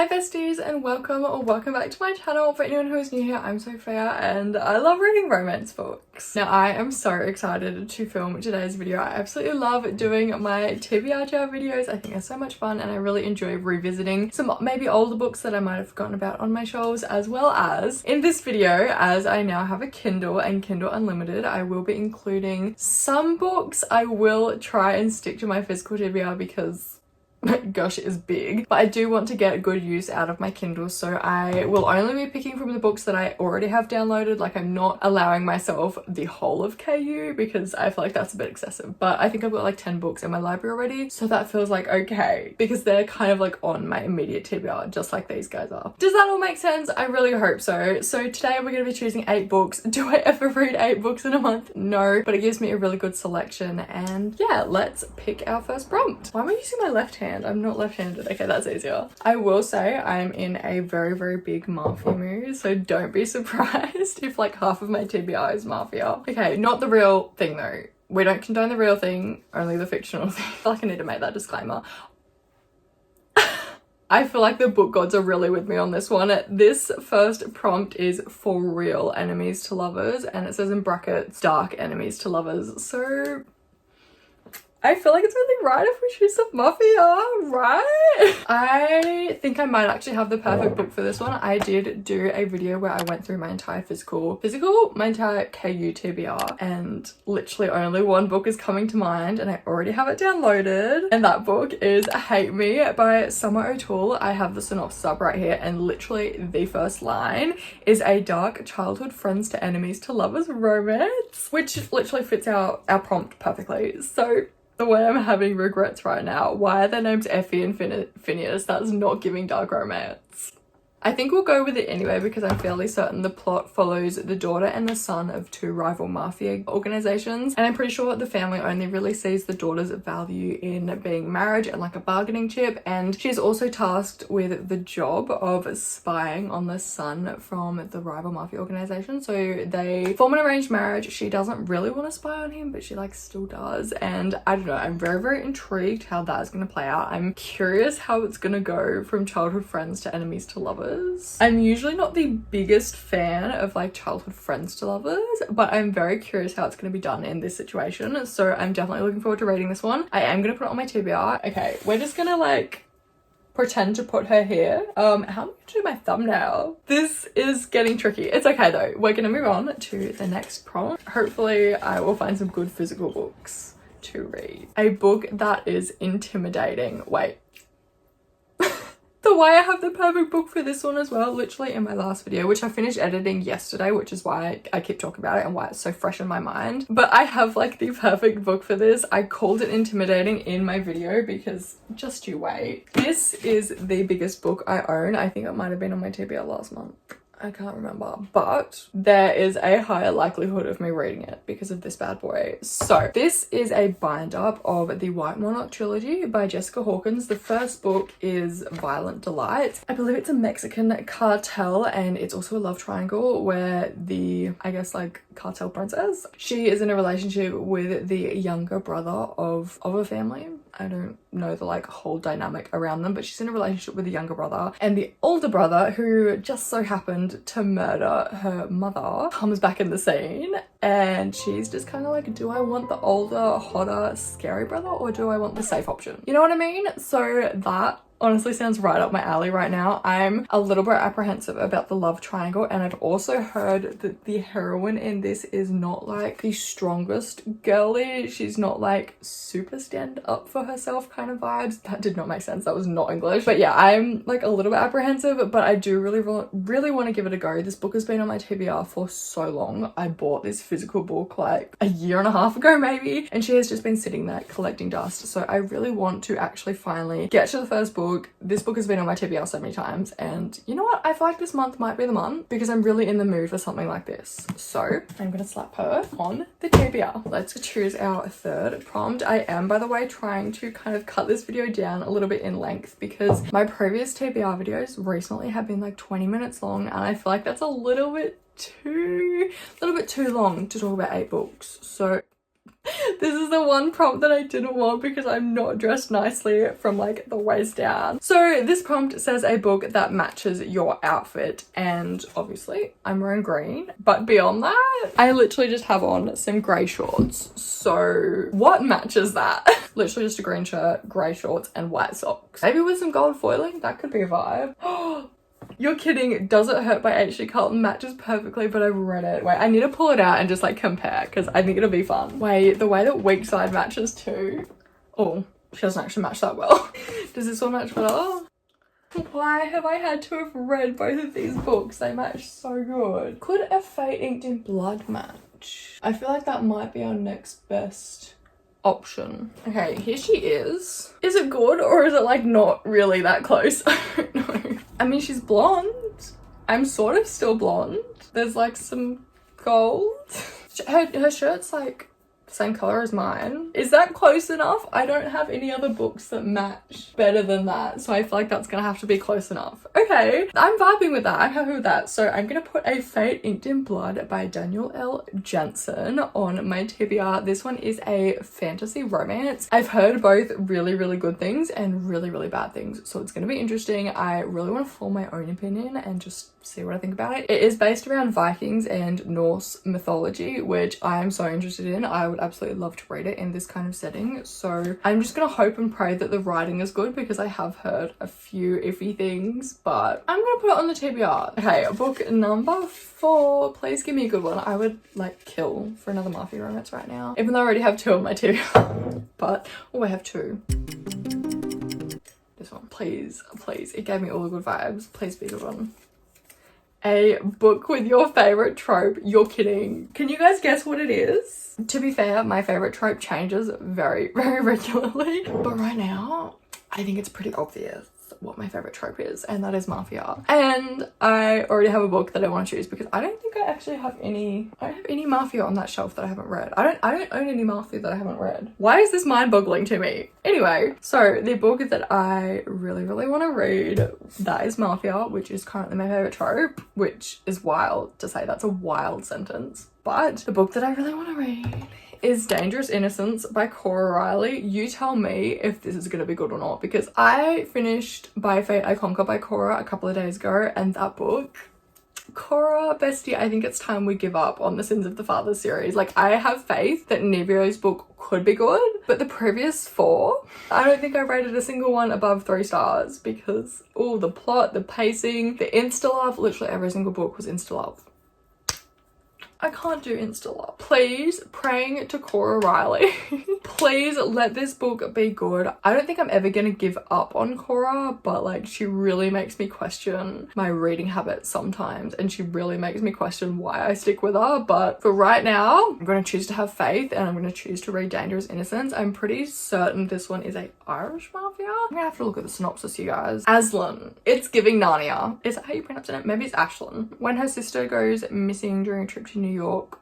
Hi besties and welcome or welcome back to my channel. For anyone who is new here, I'm Sophia and I love reading romance books. Now I am so excited to film today's video. I absolutely love doing my TBR JAR videos. I think they're so much fun and I really enjoy revisiting some maybe older books that I might have forgotten about on my shelves, as well as in this video, as I now have a Kindle and Kindle Unlimited, I will be including some books. I will try and stick to my physical TBR because gosh, it is big, but I do want to get good use out of my Kindle, so I will only be picking from the books that I already have downloaded. Like, I'm not allowing myself the whole of KU because I feel like that's a bit excessive, but I think I've got like 10 books in my library already, so that feels like okay because they're kind of like on my immediate TBR, just like these guys are. Does that all make sense? I really hope so. So today we're going to be choosing 8 books. Do I ever read 8 books in a month? No, but it gives me a really good selection, and yeah, let's pick our first prompt. Why am I using my left hand? I'm not left-handed. Okay, that's easier. I will say I'm in a very big mafia mood, so don't be surprised if like half of my TBR is mafia. Okay, not the real thing though. We don't condone the real thing, only the fictional thing. I feel like I need to make that disclaimer. I feel like the book gods are really with me on this one. This first prompt is for real enemies to lovers, and it says in brackets dark enemies to lovers. So I feel like it's really right if we choose some mafia, right? I think I might actually have the perfect book for this one. I did do a video where I went through my entire my entire KU TBR, and literally only one book is coming to mind and I already have it downloaded, and that book is Hate Me by Summer O'Toole. I have the synopsis up right here, and literally the first line is a dark childhood friends to enemies to lovers romance, which literally fits our prompt perfectly. So the way I'm having regrets right now. Why are their names Effie and Phineas? That's not giving dark romance. I think we'll go with it anyway because I'm fairly certain the plot follows the daughter and the son of 2 rival mafia organizations, and I'm pretty sure the family only really sees the daughter's value in being marriage and like a bargaining chip, and she's also tasked with the job of spying on the son from the rival mafia organization. So they form an arranged marriage. She doesn't really want to spy on him, but she like still does, and I don't know, I'm very intrigued how that is going to play out. I'm curious how it's going to go from childhood friends to enemies to lovers. I'm usually not the biggest fan of like childhood friends to lovers, but I'm very curious how it's going to be done in this situation, so I'm definitely looking forward to reading this one. I am going to put it on my TBR. Okay, we're just gonna like pretend to put her here. How am I gonna do my thumbnail? This is getting tricky. It's okay though. We're gonna move on to the next prompt. Hopefully I will find some good physical books to read. A book that is intimidating. Wait. The way I have the perfect book for this one as well, literally in my last video, which I finished editing yesterday, which is why I keep talking about it and why it's so fresh in my mind. But I have like the perfect book for this. I called it intimidating in my video because just you wait. This is the biggest book I own. I think it might have been on my TBR last month. I can't remember, but there is a higher likelihood of me reading it because of this bad boy. So this is a bind up of the White Monarch trilogy by Jessica Hawkins. The first book is Violent Delight. I believe it's a Mexican cartel, and it's also a love triangle where the, I guess like cartel princess, she is in a relationship with the younger brother of a family. I don't know the like whole dynamic around them, but she's in a relationship with the younger brother, and the older brother, who just so happened to murder her mother, comes back in the scene, and she's just kind of like, do I want the older, hotter, scary brother, or do I want the safe option? You know what I mean? So that honestly sounds right up my alley right now. I'm a little bit apprehensive about the love triangle, and I've also heard that the heroine in this is not like the strongest girly. She's not like super stand up for herself kind of vibes. That did not make sense. That was not English. But yeah, I'm like a little bit apprehensive, but I do really want to give it a go. This book has been on my TBR for so long. I bought this physical book like a year and a half ago maybe, and she has just been sitting there collecting dust. So I really want to actually finally get to the first book. This book has been on my TBR so many times, and you know what? I feel like this month might be the month because I'm really in the mood for something like this. So I'm gonna slap her on the TBR. Let's choose our third prompt. I am, by the way, trying to kind of cut this video down a little bit in length because my previous TBR videos recently have been like 20 minutes long, and I feel like that's a little bit too long to talk about 8 books. So This is the one prompt that I didn't want because I'm not dressed nicely from like the waist down. So this prompt says a book that matches your outfit, and obviously I'm wearing green, but beyond that I literally just have on some grey shorts. So what matches that? Literally just a green shirt, grey shorts and white socks. Maybe with some gold foiling, that could be a vibe. You're kidding. Does It Hurt by H.D. Carlton matches perfectly, but I've read it. Wait, I need to pull it out and just like compare because I think it'll be fun. Wait, the way that Weak Side matches too. Oh, she doesn't actually match that well. Does this one match better? Why have I had to have read both of these books? They match so good. Could a Fate Inked in Blood match? I feel like that might be our next best option. Okay, here she is. Is it good or is it like not really that close? I don't know. I mean, she's blonde. I'm sort of still blonde. There's like some gold. Her shirt's like the same color as mine. Is that close enough? I don't have any other books that match better than that, so I feel like that's gonna have to be close enough. Okay, I'm vibing with that. I'm happy with that. So I'm gonna put a Fate Inked in Blood by Daniel L. Jensen on my TBR. This one is a fantasy romance. I've heard both really, really good things and really, really bad things, so it's gonna be interesting. I really want to form my own opinion and just see what I think about it. It is based around Vikings and Norse mythology, which I am so interested in. I would absolutely love to read it in this kind of setting, so I'm just gonna hope and pray that the writing is good because I have heard a few iffy things, but I'm gonna put it on the TBR. Okay, book number 4. Please give me a good one. I would like kill for another mafia romance right now, even though I already have 2 on my TBR. But I have 2. This one, please, please. It gave me all the good vibes. Please be a good one. A book with your favorite trope. You're kidding. Can you guys guess what it is? To be fair, my favorite trope changes very, very regularly. But right now, I think it's pretty obvious what my favorite trope is, and that is mafia. And I already have a book that I want to choose because I don't think I actually have any, I don't have any mafia on that shelf that I haven't read. I don't own any mafia that I haven't read. Why is this mind-boggling to me? Anyway, so the book that I really, really want to read, that is mafia, which is currently my favorite trope, which is wild to say. That's a wild sentence. But the book that I really want to read is Dangerous Innocence by Cora Riley. You tell me if this is gonna be good or not, because I finished By Fate I Conquer by Cora a couple of days ago, and that book, Cora, bestie, I think it's time we give up on the Sins of the Father series. Like, I have faith that Nevio's book could be good, but the previous 4, I don't think I rated a single one above 3 stars because, oh, the plot, the pacing, the insta-love, literally every single book was insta-love. I can't do insta-love. Please, praying to Cora Riley. Please let this book be good. I don't think I'm ever gonna give up on Cora, but like, she really makes me question my reading habits sometimes, and she really makes me question why I stick with her. But for right now, I'm gonna choose to have faith and I'm gonna choose to read Dangerous Innocence. I'm pretty certain this one is a Irish mafia. I'm gonna have to look at the synopsis, you guys. Aslan. It's giving Narnia. Is that how you pronounce it? Maybe it's Ashlyn. When her sister goes missing during a trip to New York.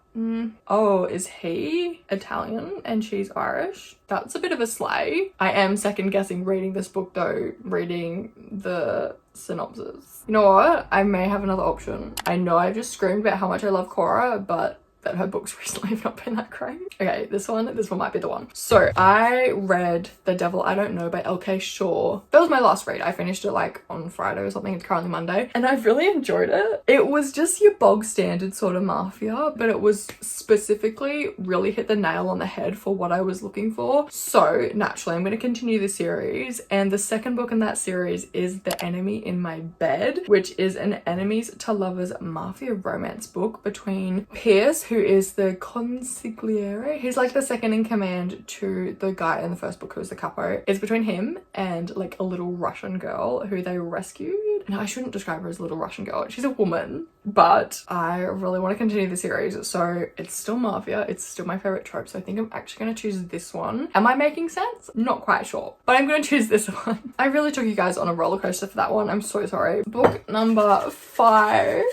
Oh, is he Italian and she's Irish? That's a bit of a slay. I am second guessing reading this book though, reading the synopsis. You know what? I may have another option. I know I've just screamed about how much I love Cora, but that her books recently have not been that great. Okay, this one might be the one. So I read The Devil I Don't Know by L.K. Shaw. That was my last read. I finished it like on Friday or something. It's currently Monday, and I've really enjoyed it. It was just your bog standard sort of mafia, but it was specifically really hit the nail on the head for what I was looking for. So naturally I'm going to continue the series, and the second book in that series is The Enemy in My Bed, which is an enemies to lovers mafia romance book between Pierce, who is the consigliere. He's like the second in command to the guy in the first book who's the capo. It's between him and like a little Russian girl who they rescued. No, I shouldn't describe her as a little Russian girl. She's a woman, but I really want to continue the series. So it's still mafia. It's still my favorite trope. So I think I'm actually going to choose this one. Am I making sense? Not quite sure, but I'm going to choose this one. I really took you guys on a roller coaster for that one. I'm so sorry. Book number 5.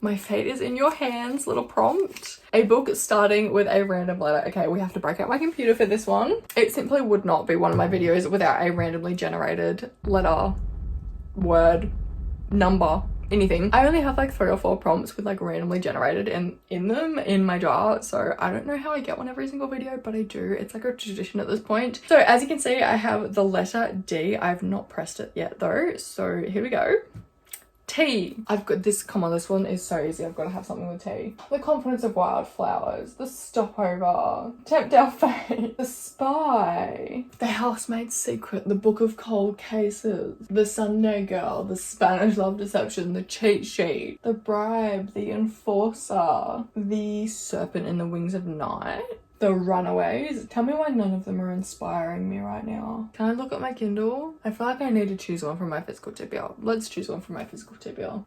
My Fate is in Your Hands, little prompt. A book starting with a random letter. Okay, we have to break out my computer for this one. It simply would not be one of my videos without a randomly generated letter, word, number anything. I only have like 3 or 4 prompts with like randomly generated in them in my jar, so I don't know how I get one every single video, but I do. It's like a tradition at this point. So as you can see, I have the letter D. I've not pressed it yet though, so here we go. T. I've got this, come on, this one is so easy. I've got to have something with T. The confidence of wildflowers, the stopover, tempt our fate, the spy, the housemaid's secret, the book of cold cases, the Sunday girl, the Spanish love deception, the cheat sheet, the bribe, the enforcer, the serpent in the wings of night, the runaways. Tell me why none of them are inspiring me right now. Can I look at my Kindle? I feel like I need to choose one from my physical TBR. Let's choose one from my physical TBR.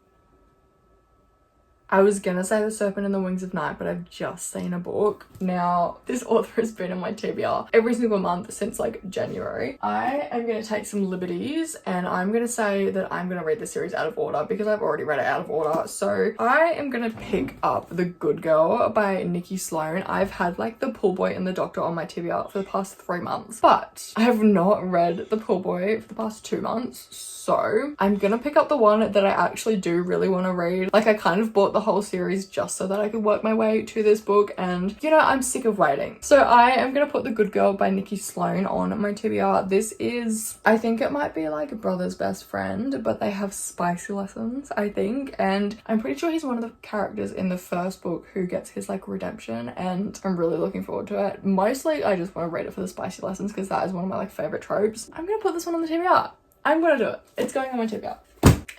I was gonna say the serpent in the wings of night, but I've just seen a book. Now, this author has been in my TBR every single month since like January. I am gonna take some liberties and I'm gonna say that I'm gonna read the series out of order because I've already read it out of order. So I am gonna pick up The Good Girl by Nikki Sloan. I've had like The Pool Boy and The Doctor on my TBR for the past 3 months, but I have not read The Pool Boy for the past 2 months. So I'm gonna pick up the one that I actually do really want to read. Like I kind of bought the whole series just so that I could work my way to this book, and you know, I'm sick of waiting. So I am gonna put The Good Girl by Nikki Sloan on my TBR. This is, I think it might be like a brother's best friend, but they have spicy lessons, I think, and I'm pretty sure he's one of the characters in the first book who gets his like redemption, and I'm really looking forward to it. Mostly I just want to read it for the spicy lessons because that is one of my like favorite tropes. I'm gonna put this one on the TBR. I'm gonna do it. It's going on my TBR.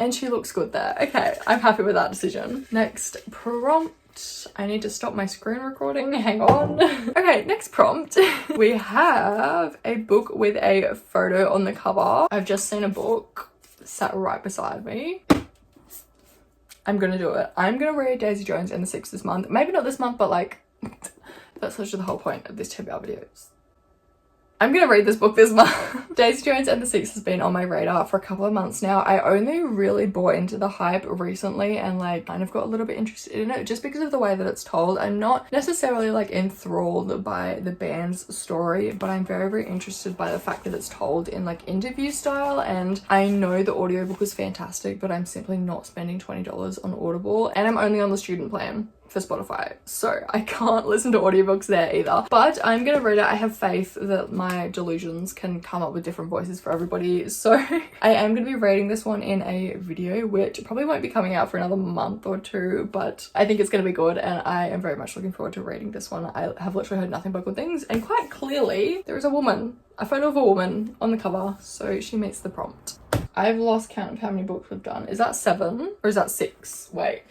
And she looks good there. Okay, I'm happy with that decision. Next prompt. I need to stop my screen recording. Hang on. Okay, next prompt. We have a book with a photo on the cover. I've just seen a book sat right beside me. I'm gonna do it. I'm gonna read Daisy Jones and the Six this month. Maybe not this month, but like, that's literally the whole point of this TBR videos. I'm gonna read this book this month. Daisy Jones and the Six has been on my radar for a couple of months now. I only really bought into the hype recently and like kind of got a little bit interested in it just because of the way that it's told. I'm not necessarily like enthralled by the band's story, but I'm very, very interested by the fact that it's told in like interview style, and I know the audiobook was fantastic, but I'm simply not spending $20 on Audible, and I'm only on the student plan for Spotify, so I can't listen to audiobooks there either. But I'm gonna read it. I have faith that my delusions can come up with different voices for everybody, so I am gonna be rating this one in a video which probably won't be coming out for another month or 2, but I think it's gonna be good and I am very much looking forward to reading this one. I have literally heard nothing but good things, and quite clearly there is a woman, a photo of a woman on the cover, so she meets the prompt. I've lost count of how many books we've done. Is that 7 or is that 6? Wait.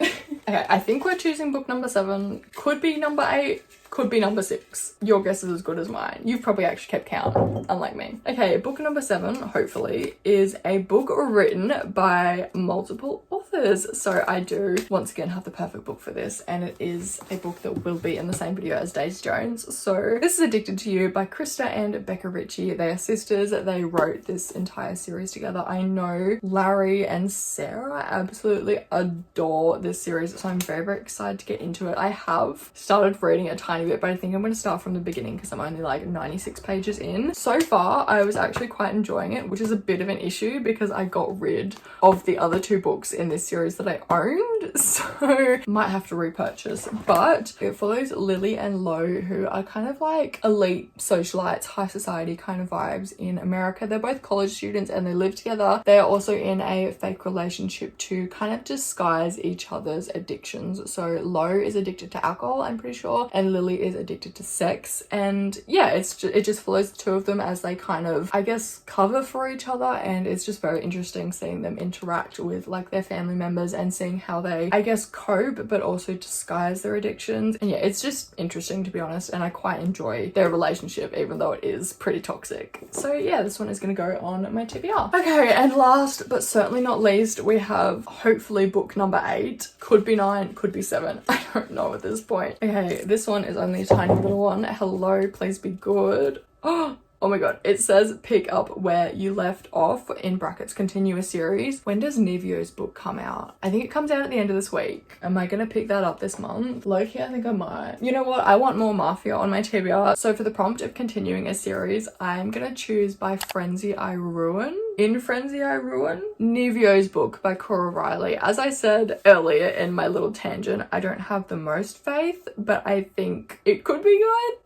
Okay, I think we're choosing book number 7. Could be number 8, could be number 6. Your guess is as good as mine. You've probably actually kept count, unlike me. Okay, book number 7, hopefully, is a book written by multiple authors. So I do, once again, have the perfect book for this, and it is a book that will be in the same video as Daisy Jones. So this is Addicted to You by Krista and Becca Ritchie. They are sisters. They wrote this entire series together. I know Larry and Sarah absolutely adore this series, so I'm very, very excited to get into it. I have started reading a tiny bit, but I think I'm going to start from the beginning because I'm only like 96 pages in. So far, I was actually quite enjoying it, which is a bit of an issue because I got rid of the other 2 books in this series that I owned, so might have to repurchase. But it follows Lily and Lo, who are kind of like elite socialites, high society kind of vibes in America. They're both college students and they live together. They are also in a fake relationship to kind of disguise each other's addictions. So Lo is addicted to alcohol, I'm pretty sure, and Lily is addicted to sex. And yeah, it just follows the 2 of them as they kind of, I guess, cover for each other, and it's just very interesting seeing them interact with like their family members and seeing how they, I guess, cope but also disguise their addictions. And yeah, it's just interesting, to be honest, and I quite enjoy their relationship even though it is pretty toxic. So yeah, this one is going to go on my TBR. Okay, and last but certainly not least, we have hopefully book number 8. Could be 9, could be 7. I don't know at this point. Okay, this one is only a tiny little one. Hello, please be good. Oh, Oh my god, it says pick up where you left off, in brackets, continue a series. When does Nevio's book come out? I think it comes out at the end of this week. Am I gonna pick that up this month? Low-key, I think I might. You know what? I want more Mafia on my TBR. So for the prompt of continuing a series, I'm gonna choose By Frenzy I Ruin. In Frenzy I Ruin? Nevio's book by Cora Riley. As I said earlier in my little tangent, I don't have the most faith, but I think it could be good.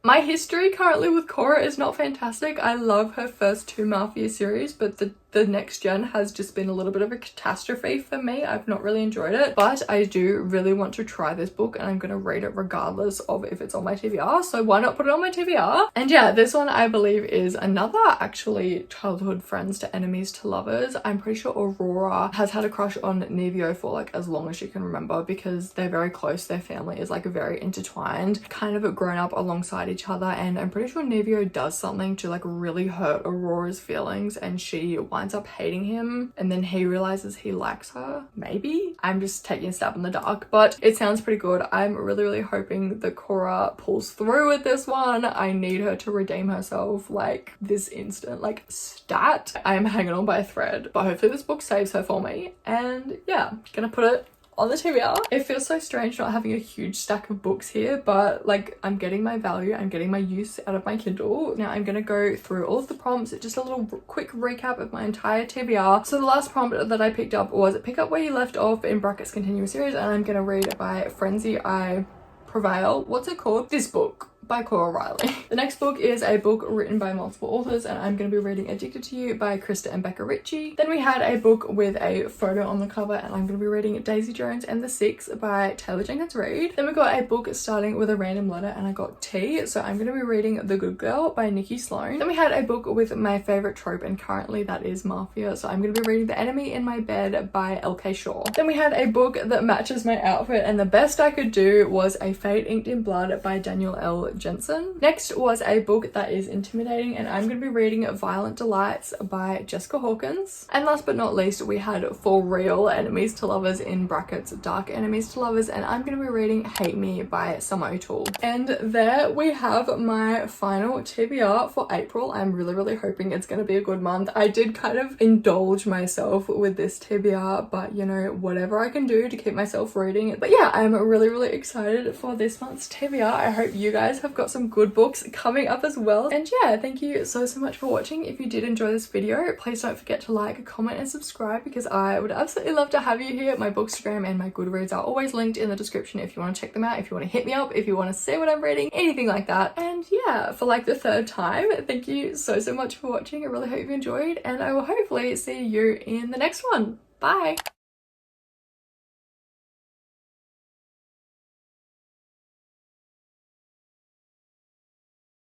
My history currently with Cora is not fantastic. I love her first 2 Mafia series, but the next gen has just been a little bit of a catastrophe for me. I've not really enjoyed it, but I do really want to try this book and I'm gonna read it regardless of if it's on my TBR, so why not put it on my TBR? And yeah, this one I believe is another actually childhood friends to enemies to lovers. I'm pretty sure Aurora has had a crush on Nevio for like as long as she can remember because they're very close. Their family is like very intertwined, kind of grown up alongside each other, and I'm pretty sure Nevio does something to like really hurt Aurora's feelings and she winds up hating him, and then he realizes he likes her. Maybe I'm just taking a stab in the dark, but it sounds pretty good. I'm really hoping that Cora pulls through with this one. I need her to redeem herself like this instant, like stat. I'm hanging on by a thread, but hopefully this book saves her for me. And yeah, gonna put it on the TBR. It feels so strange not having a huge stack of books here, but like I'm getting my value, I'm getting my use out of my Kindle. Now I'm gonna go through all of the prompts, just a little quick recap of my entire TBR. So the last prompt that I picked up was pick up where you left off, in brackets, continue a series, and I'm gonna read By Frenzy I Prevail. What's it called? This book by Cora Riley. The next book is a book written by multiple authors, and I'm going to be reading Addicted to You by Krista and Becca Ritchie. Then we had a book with a photo on the cover, and I'm going to be reading Daisy Jones and the Six by Taylor Jenkins Reid. Then we got a book starting with a random letter, and I got T, so I'm going to be reading The Good Girl by Nikki Sloan. Then we had a book with my favorite trope, and currently that is Mafia, so I'm going to be reading The Enemy in My Bed by LK Shaw. Then we had a book that matches my outfit, and the best I could do was A Fate Inked in Blood by Daniel L. Jensen. Next was a book that is intimidating, and I'm going to be reading Violent Delights by Jessica Hawkins. And last but not least, we had For Real Enemies to Lovers, in brackets, Dark Enemies to Lovers, and I'm going to be reading Hate Me by Summer O'Toole. And there we have my final TBR for April. I'm really hoping it's going to be a good month. I did kind of indulge myself with this TBR, but you know, whatever I can do to keep myself reading. But yeah, I'm really excited for this month's TBR. I hope you guys have got some good books coming up as well. And yeah, thank you so much for watching. If you did enjoy this video, please don't forget to like, comment and subscribe, because I would absolutely love to have you here. My Bookstagram and my Goodreads are always linked in the description if you want to check them out, if you want to hit me up, if you want to see what I'm reading, anything like that. And yeah, for like the 3rd time, thank you so much for watching. I really hope you enjoyed, and I will hopefully see you in the next one. Bye!